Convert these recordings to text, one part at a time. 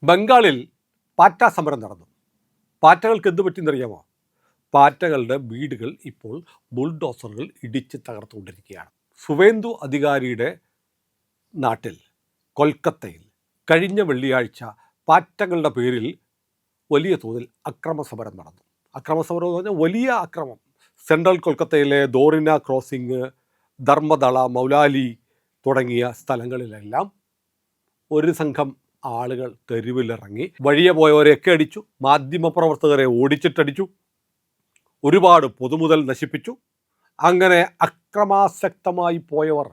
ബംഗാളിൽ പാറ്റ സമരം നടന്നു. പാറ്റകൾക്ക് എന്ത് പറ്റിയെന്നറിയാമോ? പാറ്റകളുടെ വീടുകൾ ഇപ്പോൾ ബുൾഡോസറുകൾ ഇടിച്ച് തകർത്തുകൊണ്ടിരിക്കുകയാണ്. സുവേന്ദു അധികാരിയുടെ നാട്ടിൽ കൊൽക്കത്തയിൽ കഴിഞ്ഞ വെള്ളിയാഴ്ച പാറ്റകളുടെ പേരിൽ വലിയ തോതിൽ അക്രമസമരം നടന്നു. അക്രമസമരം എന്ന് പറഞ്ഞാൽ വലിയ അക്രമം. സെൻട്രൽ കൊൽക്കത്തയിലെ ദോറിന ക്രോസിംഗ്, ധർമ്മദള, മൗലാലി തുടങ്ങിയ സ്ഥലങ്ങളിലെല്ലാം ഒരു സംഘം ആളുകൾ തെരുവിലിറങ്ങി വഴിയെ പോയവരെയൊക്കെ അടിച്ചു, മാധ്യമപ്രവർത്തകരെ ഓടിച്ചിട്ടടിച്ചു, ഒരുപാട് പൊതുമുതൽ നശിപ്പിച്ചു. അങ്ങനെ അക്രമാസക്തമായി പോയവർ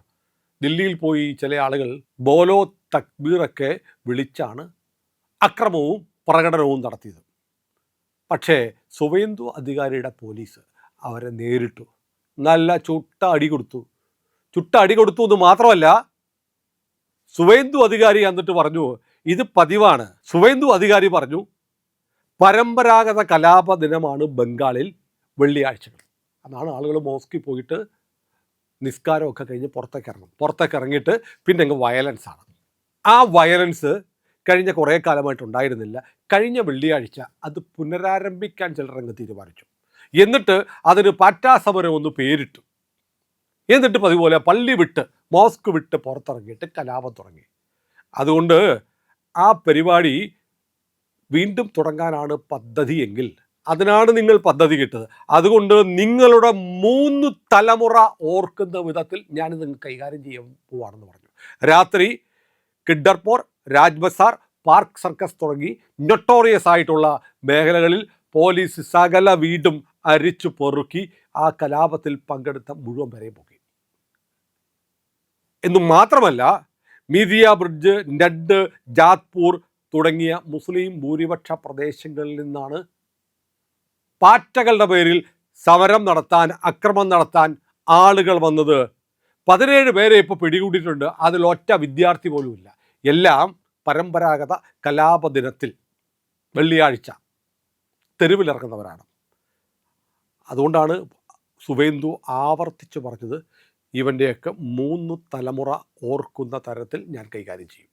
ദില്ലിയിൽ പോയി ചില ആളുകൾ ബോലോ തക്ബീറൊക്കെ വിളിച്ചാണ് അക്രമവും പ്രകടനവും നടത്തിയത്. പക്ഷേ സുവേന്ദു അധികാരിയുടെ പോലീസ് അവരെ നേരിട്ടു, നല്ല ചുട്ട അടി കൊടുത്തു എന്ന് മാത്രമല്ല, സുവേന്ദു അധികാരി എന്നിട്ട് പറഞ്ഞു ഇത് പതിവാണ്. സുവേന്ദു അധികാരി പറഞ്ഞു പരമ്പരാഗത കലാപ ദിനമാണ് ബംഗാളിൽ വെള്ളിയാഴ്ചകൾ. അതാണ് ആളുകൾ മോസ്കിൽ പോയിട്ട് നിസ്കാരമൊക്കെ കഴിഞ്ഞ് പുറത്തേക്ക് ഇറങ്ങിയിട്ട് പിന്നെ അങ്ങ് വയലൻസാണ്. ആ വയലൻസ് കഴിഞ്ഞ കുറേ കാലമായിട്ടുണ്ടായിരുന്നില്ല. കഴിഞ്ഞ വെള്ളിയാഴ്ച അത് പുനരാരംഭിക്കാൻ ചിലരങ്ങ് തീരുമാനിച്ചു. എന്നിട്ട് അതിന് പാറ്റാ സമരം ഒന്ന് പേരിട്ടു. എന്നിട്ട് പതിപോലെ പള്ളി വിട്ട് മോസ്ക് വിട്ട് പുറത്തിറങ്ങിയിട്ട് കലാപം തുടങ്ങി. അതുകൊണ്ട് ആ പരിപാടി വീണ്ടും തുടങ്ങാനാണ് പദ്ധതിയെങ്കിൽ അതിനാണ് നിങ്ങൾ പദ്ധതി കിട്ടത്. അതുകൊണ്ട് നിങ്ങളുടെ 3 തലമുറ ഓർക്കുന്ന വിധത്തിൽ ഞാനിത് നിങ്ങൾക്ക് കൈകാര്യം ചെയ്യാൻ പോവാണെന്ന് പറഞ്ഞു. രാത്രി കിഡർപോർ, രാജ്ബസാർ, പാർക്ക് സർക്കസ് തുടങ്ങി നൊട്ടോറിയസ് ആയിട്ടുള്ള മേഖലകളിൽ പോലീസ് സകല വീടും അരിച്ചു പൊറുക്കി ആ കലാപത്തിൽ പങ്കെടുത്ത മുഴുവൻ പേരെയും പൊക്കി. എന്നു മാത്രമല്ല, മീദിയ ബ്രിഡ്ജ്, നഡ്, ജാത്പൂർ തുടങ്ങിയ മുസ്ലിം ഭൂരിപക്ഷ പ്രദേശങ്ങളിൽ നിന്നാണ് പാറ്റകളുടെ പേരിൽ സമരം നടത്താൻ, അക്രമം നടത്താൻ ആളുകൾ വന്നത്. 17 പേരെ ഇപ്പോൾ പിടികൂടിയിട്ടുണ്ട്. അതിൽ ഒറ്റ വിദ്യാർത്ഥി പോലുമില്ല. എല്ലാം പരമ്പരാഗത കലാപ ദിനത്തിൽ വെള്ളിയാഴ്ച തെരുവിലിറങ്ങുന്നവരാണ്. അതുകൊണ്ടാണ് സുവേന്ദു ആവർത്തിച്ച് പറഞ്ഞത് ഇവൻ്റെയൊക്കെ 3 തലമുറ ഓർക്കുന്ന തരത്തിൽ ഞാൻ കൈകാര്യം ചെയ്യും.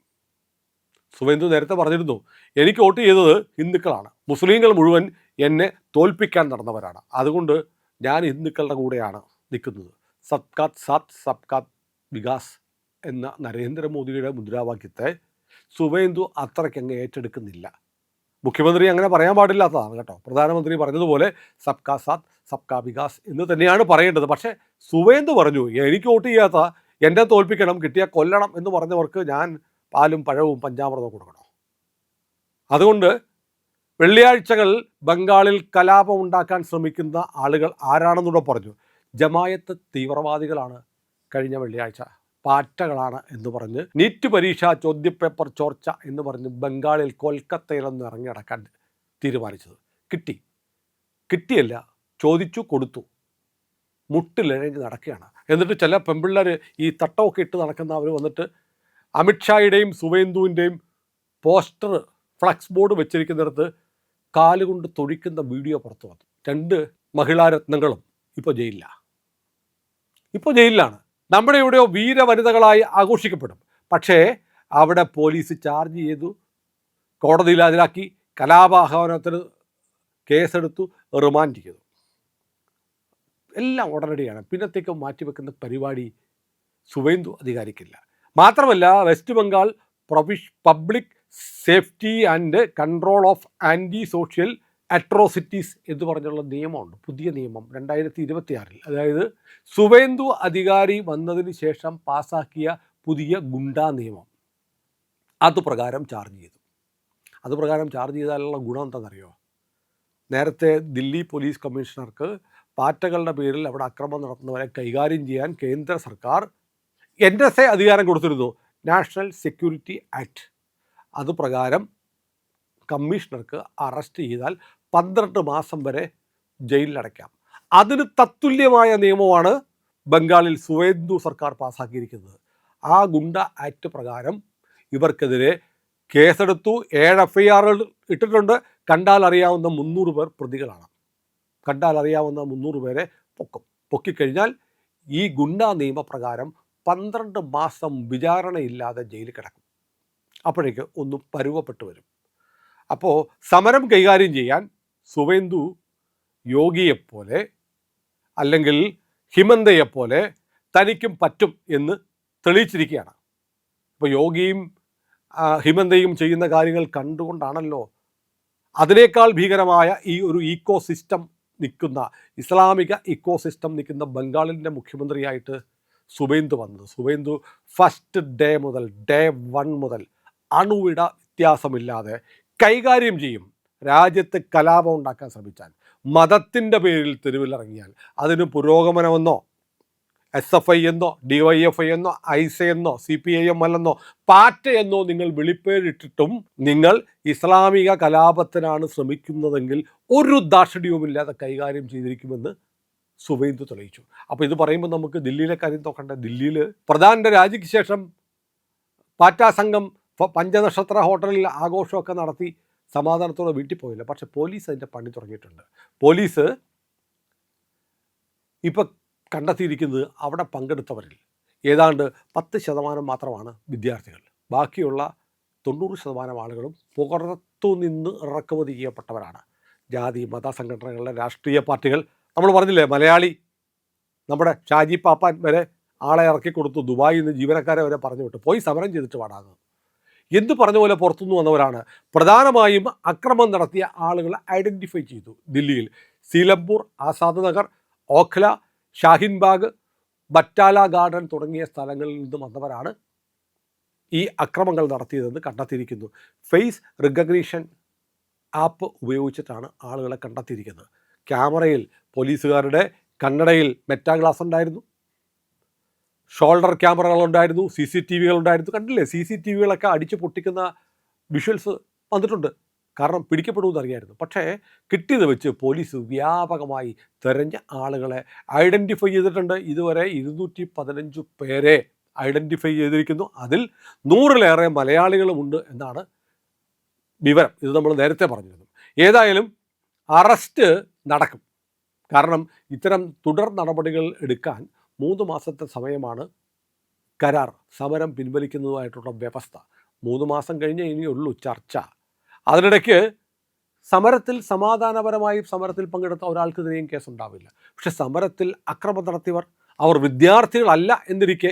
സുവേന്ദു നേരത്തെ പറഞ്ഞിരുന്നു എനിക്ക് വോട്ട് ചെയ്തത് ഹിന്ദുക്കളാണ്, മുസ്ലിങ്ങൾ മുഴുവൻ എന്നെ തോൽപ്പിക്കാൻ നടന്നവരാണ്, അതുകൊണ്ട് ഞാൻ ഹിന്ദുക്കളുടെ കൂടെയാണ് നിൽക്കുന്നത്. സബ്കാത്ത് സാത്ത് സബ്കാത്ത് വികാസ് എന്ന നരേന്ദ്രമോദിയുടെ മുദ്രാവാക്യത്തെ സുവേന്ദു അത്രയ്ക്കങ്ങ് ഏറ്റെടുക്കുന്നില്ല. മുഖ്യമന്ത്രി അങ്ങനെ പറയാൻ പാടില്ലാത്തതാണ് കേട്ടോ. പ്രധാനമന്ത്രി പറഞ്ഞതുപോലെ സബ്കാ സാത്ത് സബ്കാ വികാസ് എന്ന് തന്നെയാണ് പറയേണ്ടത്. പക്ഷേ സുവേന്ദു പറഞ്ഞു എനിക്ക് വോട്ട് ചെയ്യാത്ത, എന്നെ തോൽപ്പിക്കണം, കിട്ടിയാൽ കൊല്ലണം എന്ന് പറഞ്ഞവർക്ക് ഞാൻ പാലും പഴവും പഞ്ചാമൃതവും കൊടുക്കണം. അതുകൊണ്ട് വെള്ളിയാഴ്ചകൾ ബംഗാളിൽ കലാപം ഉണ്ടാക്കാൻ ശ്രമിക്കുന്ന ആളുകൾ ആരാണെന്നൂടെ പറഞ്ഞു. ജമായത്ത് തീവ്രവാദികളാണ്, കഴിഞ്ഞ വെള്ളിയാഴ്ച പാറ്റകളാണ് എന്ന് പറഞ്ഞ് നീറ്റ് പരീക്ഷ ചോദ്യപേപ്പർ ചോർച്ച എന്ന് പറഞ്ഞ് ബംഗാളിൽ കൊൽക്കത്തയിലൊന്ന് ഇറങ്ങിയടക്കാൻ തീരുമാനിച്ചത്. കിട്ടിയല്ല, ചോദിച്ചു കൊടുത്തു, മുട്ടിലിഴഞ്ഞ് നടക്കുകയാണ്. എന്നിട്ട് ചില പെൺപിള്ളേർ ഈ തട്ടമൊക്കെ ഇട്ട് നടക്കുന്ന അവർ വന്നിട്ട് അമിത്ഷായുടെയും സുവേന്ദുവിൻ്റെയും പോസ്റ്റർ, ഫ്ലക്സ് ബോർഡ് വെച്ചിരിക്കുന്നിടത്ത് കാലുകൊണ്ട് തൊഴിക്കുന്ന വീഡിയോ പുറത്തു വന്നു. 2 മഹിളാരത്നങ്ങളും ഇപ്പോൾ ജയിലിലാണ്. നമ്മുടെ ഇവിടെയോ വീരവനിതകളായി ആഘോഷിക്കപ്പെടും. പക്ഷേ അവിടെ പോലീസ് ചാർജ് ചെയ്തു, കോടതിയിൽ ഹാജരാക്കി, കലാപാഹ്വാനത്തിന് കേസെടുത്തു, റിമാൻഡ് ചെയ്തു. എല്ലാം ഉടനടിയാണ്. പിന്നത്തേക്ക് മാറ്റിവെക്കുന്ന പരിപാടി സുവേന്ദു അധികാരിക്കില്ല. മാത്രമല്ല, west Bengal public safety and control of anti social atrocities എന്ന് പറഞ്ഞുള്ള നിയമമുണ്ട്, പുതിയ നിയമം 2026. അതായത് സുവേന്ദു അധികാരി വന്നതിന് ശേഷം പാസ്സാക്കിയ പുതിയ ഗുണ്ടാ നിയമം. അതുപ്രകാരം ചാർജ് ചെയ്താലുള്ള ഗുണം എന്താണെന്നറിയോ? നേരത്തെ ദില്ലി പോലീസ് കമ്മീഷണർക്ക് പാറ്റകളുടെ പേരിൽ അവിടെ അക്രമം നടത്തുന്നവരെ കൈകാര്യം ചെയ്യാൻ കേന്ദ്ര സർക്കാർ NSA അധികാരം കൊടുത്തിരുന്നു, നാഷണൽ സെക്യൂരിറ്റി ആക്ട്. അതുപ്രകാരം കമ്മീഷണർക്ക് അറസ്റ്റ് ചെയ്താൽ 12 മാസം വരെ ജയിലിലടയ്ക്കാം. അതിന് തത്തുല്യമായ നിയമമാണ് ബംഗാളിൽ സുവേന്ദു സർക്കാർ പാസ്സാക്കിയിരിക്കുന്നത്. ആ ഗുണ്ട ആക്ട് പ്രകാരം ഇവർക്കെതിരെ കേസെടുത്തു, 7 FIR ഇട്ടിട്ടുണ്ട്. കണ്ടാൽ അറിയാവുന്ന 300 പേർ പ്രതികളാണ്. 300 പേരെ പൊക്കിക്കഴിഞ്ഞാൽ ഈ ഗുണ്ടാ നിയമപ്രകാരം 12 മാസം വിചാരണയില്ലാതെ ജയിലിൽ കിടക്കും. അപ്പോഴേക്ക് ഒന്ന് പരുവപ്പെട്ട് വരും. അപ്പോൾ സമരം കൈകാര്യം ചെയ്യാൻ സുവേന്ദു യോഗിയെപ്പോലെ അല്ലെങ്കിൽ ഹിമന്തയെപ്പോലെ തനിക്കും പറ്റും എന്ന് തെളിയിച്ചിരിക്കുകയാണ്. ഇപ്പോൾ യോഗിയും ഹിമന്തയും ചെയ്യുന്ന കാര്യങ്ങൾ കണ്ടുകൊണ്ടാണല്ലോ അതിനേക്കാൾ ഭീകരമായ ഈ ഒരു ഈക്കോ സിസ്റ്റം നിൽക്കുന്ന, ഇസ്ലാമിക ഇക്കോ സിസ്റ്റം നിൽക്കുന്ന ബംഗാളിൻ്റെ മുഖ്യമന്ത്രിയായിട്ട് സുവേന്ദു വന്നത്. സുവേന്ദു ഫസ്റ്റ് ഡേ മുതൽ, ഡേ 1 മുതൽ അണുവിട വ്യത്യാസമില്ലാതെ കൈകാര്യം ചെയ്യും. രാജ്യത്ത് കലാപം ഉണ്ടാക്കാൻ ശ്രമിച്ചാൽ, മതത്തിൻ്റെ പേരിൽ തെരുവിലിറങ്ങിയാൽ, അതിന് പുരോഗമനമെന്നോ SFI എന്നോ DYFI എന്നോ ISA എന്നോ CPIM എന്നോ പാറ്റ എന്നോ നിങ്ങൾ വിളിപ്പേരിട്ടിട്ടും നിങ്ങൾ ഇസ്ലാമിക കലാപത്തിനാണ് ശ്രമിക്കുന്നതെങ്കിൽ ഒരു ദാക്ഷിണ്യവുമില്ലാതെ കൈകാര്യം ചെയ്തിരിക്കുമെന്ന് സുവേന്ദു തെളിയിച്ചു. അപ്പോൾ ഇത് പറയുമ്പോൾ നമുക്ക് ദില്ലിയിലെ കാര്യം നോക്കണ്ടേ? ദില്ലിയിൽ പ്രധാനൻ്റെ രാജിക്ക് ശേഷം പാറ്റ സംഘം പഞ്ചനക്ഷത്ര ഹോട്ടലിൽ ആഘോഷമൊക്കെ നടത്തി സമാധാനത്തോടെ വീട്ടിൽ പോയില്ല. പക്ഷെ പോലീസ് അതിൻ്റെ പണി തുടങ്ങിയിട്ടുണ്ട്. പോലീസ് ഇപ്പം കണ്ടെത്തിയിരിക്കുന്നത് അവിടെ പങ്കെടുത്തവരിൽ ഏതാണ്ട് 10% മാത്രമാണ് വിദ്യാർത്ഥികൾ. ബാക്കിയുള്ള 90% ആളുകളും പുറത്തുനിന്ന് ഇറക്കുമതി ചെയ്യപ്പെട്ടവരാണ്. ജാതി മത സംഘടനകളുടെ രാഷ്ട്രീയ പാർട്ടികൾ, നമ്മൾ പറഞ്ഞില്ലേ മലയാളി നമ്മുടെ ഷാജി പാപ്പാൻ വരെ ആളെ ഇറക്കി കൊടുത്തു, ദുബായിൽ നിന്ന് ജീവനക്കാരെ വരെ പറഞ്ഞു വിട്ടു, പോയി സമരം ചെയ്തിട്ട് പാടാകുന്നത് എന്ത് പറഞ്ഞ പോലെ പുറത്തുനിന്ന് വന്നവരാണ്. പ്രധാനമായും അക്രമം നടത്തിയ ആളുകളെ ഐഡൻറ്റിഫൈ ചെയ്തു. ദില്ലിയിൽ സീലംപൂർ, ആസാദ് നഗർ, ഓഖ്ല, ഷാഹിൻബാഗ്, ബറ്റാല ഗാർഡൻ തുടങ്ങിയ സ്ഥലങ്ങളിൽ നിന്ന് വന്നവരാണ് ഈ അക്രമങ്ങൾ നടത്തിയതെന്ന് കണ്ടെത്തിയിരിക്കുന്നു. ഫേസ് റിക്കഗ്നീഷൻ ആപ്പ് ഉപയോഗിച്ചിട്ടാണ് ആളുകളെ കണ്ടെത്തിയിരിക്കുന്നത്. ക്യാമറയിൽ പോലീസുകാരുടെ കണ്ണടയിൽ മെറ്റാ ഗ്ലാസ് ഉണ്ടായിരുന്നു, ഷോൾഡർ ക്യാമറകളുണ്ടായിരുന്നു, CCTVകളുണ്ടായിരുന്നു. കണ്ടില്ലേ, CCTVകളൊക്കെ അടിച്ച് പൊട്ടിക്കുന്ന വിഷ്വൽസ് വന്നിട്ടുണ്ട്. കാരണം പിടിക്കപ്പെടുമെന്ന് അറിയായിരുന്നു. പക്ഷേ കിട്ടിയത് വെച്ച് പോലീസ് വ്യാപകമായി തെരഞ്ഞ ആളുകളെ ഐഡൻറ്റിഫൈ ചെയ്തിട്ടുണ്ട്. ഇതുവരെ 215 പേരെ ഐഡൻറ്റിഫൈ ചെയ്തിരിക്കുന്നു. അതിൽ 100-ലേറെ മലയാളികളുമുണ്ട് എന്നാണ് വിവരം. ഇത് നമ്മൾ നേരത്തെ പറഞ്ഞിരുന്നു. ഏതായാലും അറസ്റ്റ് നടക്കും. കാരണം ഇത്തരം തുടർ നടപടികൾ എടുക്കാൻ 3 മാസത്തെ സമയമാണ് കരാർ, സമരം പിൻവലിക്കുന്നതുമായിട്ടുള്ള വ്യവസ്ഥ. 3 മാസം കഴിഞ്ഞേ ഇനിയുള്ളൂ ചർച്ച. അതിനിടയ്ക്ക് സമരത്തിൽ സമാധാനപരമായി സമരത്തിൽ പങ്കെടുത്ത ഒരാൾക്കെതിരെയും കേസുണ്ടാവില്ല. പക്ഷെ സമരത്തിൽ അക്രമം നടത്തിയവർ, അവർ വിദ്യാർത്ഥികളല്ല എന്നിരിക്കെ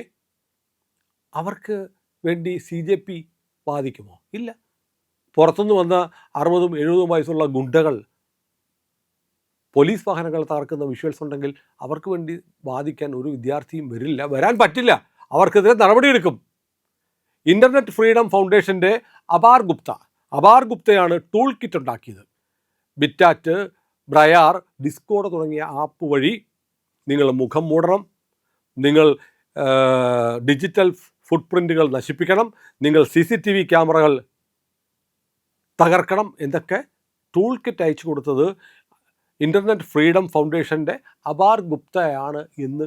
അവർക്ക് വേണ്ടി CJP വാദിക്കുമോ? ഇല്ല. പുറത്തുനിന്ന് വന്ന 60ഉം 70ഉം വയസ്സുള്ള ഗുണ്ടകൾ പോലീസ് വാഹനങ്ങൾ തകർക്കുന്ന വിഷ്വൽസ് ഉണ്ടെങ്കിൽ അവർക്ക് വേണ്ടി വാദിക്കാൻ ഒരു വിദ്യാർത്ഥിയും വരില്ല, വരാൻ പറ്റില്ല. അവർക്കെതിരെ നടപടിയെടുക്കും. ഇൻ്റർനെറ്റ് ഫ്രീഡം ഫൗണ്ടേഷൻ്റെ അപാർ ഗുപ്തയാണ് ടൂൾ കിറ്റ് ഉണ്ടാക്കിയത്. ബിറ്റാറ്റ്, ബ്രയാർ, ഡിസ്കോഡ് തുടങ്ങിയ ആപ്പ് വഴി നിങ്ങൾ മുഖം മൂടണം, നിങ്ങൾ ഡിജിറ്റൽ ഫുട് പ്രിൻറ്റുകൾ നശിപ്പിക്കണം, നിങ്ങൾ CCTV ക്യാമറകൾ തകർക്കണം എന്നൊക്കെ ടൂൾ കിറ്റ് അയച്ചു കൊടുത്തത് ഇൻ്റർനെറ്റ് ഫ്രീഡം ഫൗണ്ടേഷൻ്റെ അപാർ ഗുപ്തയാണ് എന്ന്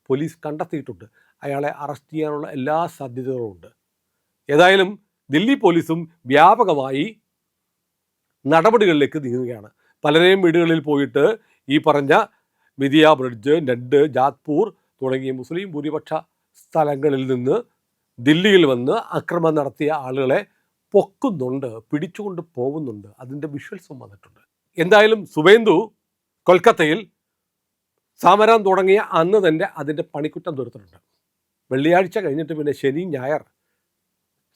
പോലീസ് കണ്ടെത്തിയിട്ടുണ്ട്. അയാളെ അറസ്റ്റ് ചെയ്യാനുള്ള എല്ലാ സാധ്യതകളുമുണ്ട്. ഏതായാലും ദില്ലി പോലീസും വ്യാപകമായി നടപടികളിലേക്ക് നീങ്ങുകയാണ്. പലരെയും വീടുകളിൽ പോയിട്ട് ഈ പറഞ്ഞ വിദിയ ബ്രിഡ്ജ്, നഡ്, ജാത്പൂർ തുടങ്ങിയ മുസ്ലിം ഭൂരിപക്ഷ സ്ഥലങ്ങളിൽ നിന്ന് ദില്ലിയിൽ വന്ന് അക്രമം നടത്തിയ ആളുകളെ പൊക്കുന്നുണ്ട്, പിടിച്ചുകൊണ്ട് പോകുന്നുണ്ട്. അതിൻ്റെ വിഷ്വൽസും വന്നിട്ടുണ്ട്. എന്തായാലും സുവേന്ദു കൊൽക്കത്തയിൽ സമരം തുടങ്ങിയ അന്ന് തന്നെ അതിൻ്റെ പണിക്കുറ്റം തീർത്തിട്ടുണ്ട്. വെള്ളിയാഴ്ച കഴിഞ്ഞിട്ട് പിന്നെ ശനി ഞായർ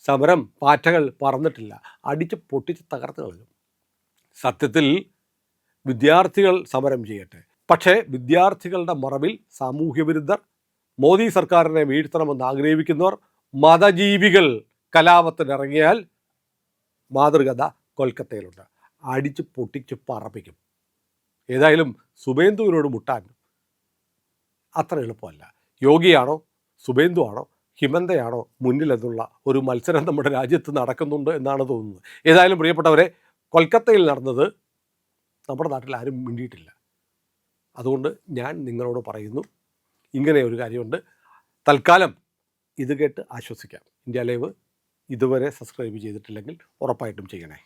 സമരം പാറ്റകൾ പറന്നിട്ടില്ല, അടിച്ച് പൊട്ടിച്ച് തകർത്ത് കളഞ്ഞു. സത്യത്തിൽ വിദ്യാർത്ഥികൾ സമരം ചെയ്യട്ടെ, പക്ഷേ വിദ്യാർത്ഥികളുടെ മറവിൽ സാമൂഹ്യവിരുദ്ധർ, മോദി സർക്കാരിനെ വീഴ്ത്തണമെന്ന് ആഗ്രഹിക്കുന്നവർ, മതജീവികൾ കലാപത്തിനിറങ്ങിയാൽ മാതൃകഥ കൊൽക്കത്തയിലുണ്ട്. അടിച്ച് പൊട്ടിച്ച് പറപ്പിക്കും. ഏതായാലും സുവേന്ദുവിനോട് മുട്ടാൻ അത്ര എളുപ്പമല്ല. യോഗിയാണോ സുവേന്ദു ആണോ ഹിമന്തയാണോ മുന്നിലെന്നുള്ള ഒരു മത്സരം നമ്മുടെ രാജ്യത്ത് നടക്കുന്നുണ്ട് എന്നാണ് തോന്നുന്നത്. ഏതായാലും പ്രിയപ്പെട്ടവരെ, കൊൽക്കത്തയിൽ നടന്നത് നമ്മുടെ നാട്ടിൽ ആരും മിണ്ടിയിട്ടില്ല. അതുകൊണ്ട് ഞാൻ നിങ്ങളോട് പറയുന്നു, ഇങ്ങനെ ഒരു കാര്യമുണ്ട്. തൽക്കാലം ഇത് കേട്ട് ആശ്വസിക്കാം. ഇന്ത്യ ലൈവ് ഇതുവരെ സബ്സ്ക്രൈബ് ചെയ്തിട്ടില്ലെങ്കിൽ ഉറപ്പായിട്ടും ചെയ്യണേ.